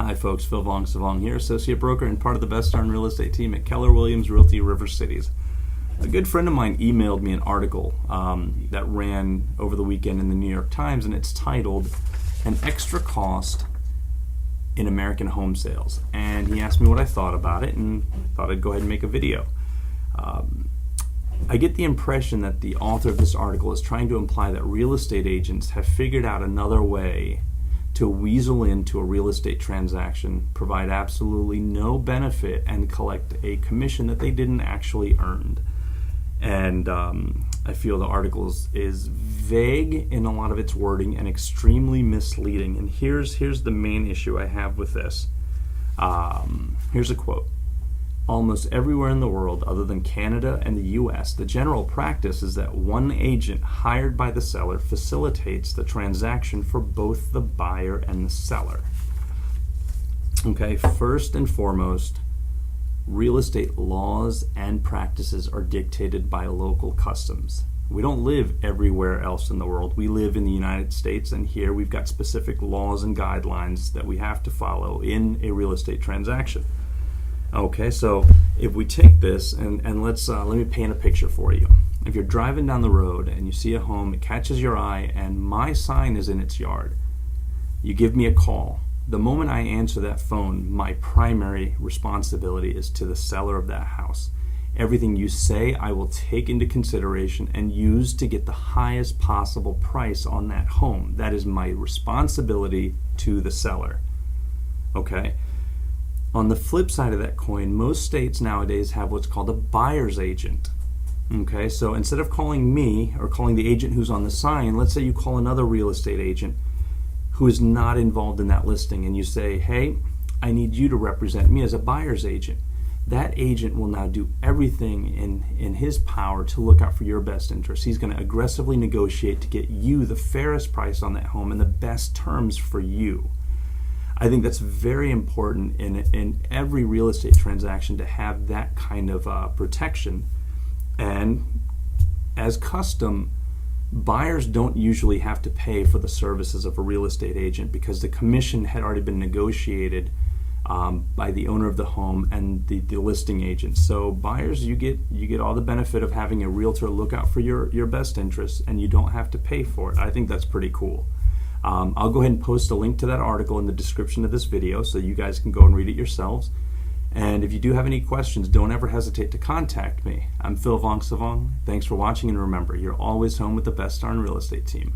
Hi folks, Phil Vong Savong here, associate broker and part of the Best Darn Real Estate team at Keller Williams Realty River Cities. A good friend of mine emailed me an article that ran over the weekend in the New York Times, and it's titled, "An Extra Cost in American Home Sales." And he asked me what I thought about it, and thought I'd go ahead and make a video. I get the impression that the author of this article is trying to imply that real estate agents have figured out another way to weasel into a real estate transaction, provide absolutely no benefit, and collect a commission that they didn't actually earn. And I feel the article is vague in a lot of its wording and extremely misleading. And here's the main issue I have with this. Here's a quote. "Almost everywhere in the world other than Canada and the US, the general practice is that one agent hired by the seller facilitates the transaction for both the buyer and the seller." Okay, first and foremost, real estate laws and practices are dictated by local customs. We don't live everywhere else in the world. We live in the United States, and here we've got specific laws and guidelines that we have to follow in a real estate transaction. Okay, so if we take this and let me paint a picture for you. If you're driving down the road and you see a home, it catches your eye, and my sign is in its yard, you give me a call. The moment I answer that phone, my primary responsibility is to the seller of that house. Everything you say, I will take into consideration and use to get the highest possible price on that home. That is my responsibility to the seller. Okay? On the flip side of that coin, most states nowadays have what's called a buyer's agent. Okay, so instead of calling me or calling the agent who's on the sign, let's say you call another real estate agent who is not involved in that listing, and you say, "Hey, I need you to represent me as a buyer's agent." That agent will now do everything in his power to look out for your best interest. He's going to aggressively negotiate to get you the fairest price on that home and the best terms for you. I think that's very important in every real estate transaction to have that kind of protection. And as custom, buyers don't usually have to pay for the services of a real estate agent because the commission had already been negotiated by the owner of the home and the listing agent. So buyers, you get all the benefit of having a realtor look out for your best interests, and you don't have to pay for it. I think that's pretty cool. I'll go ahead and post a link to that article in the description of this video so you guys can go and read it yourselves. And if you do have any questions, don't ever hesitate to contact me. I'm Phil Vong Savong. Thanks for watching, and remember, you're always home with the Best Darn Real Estate team.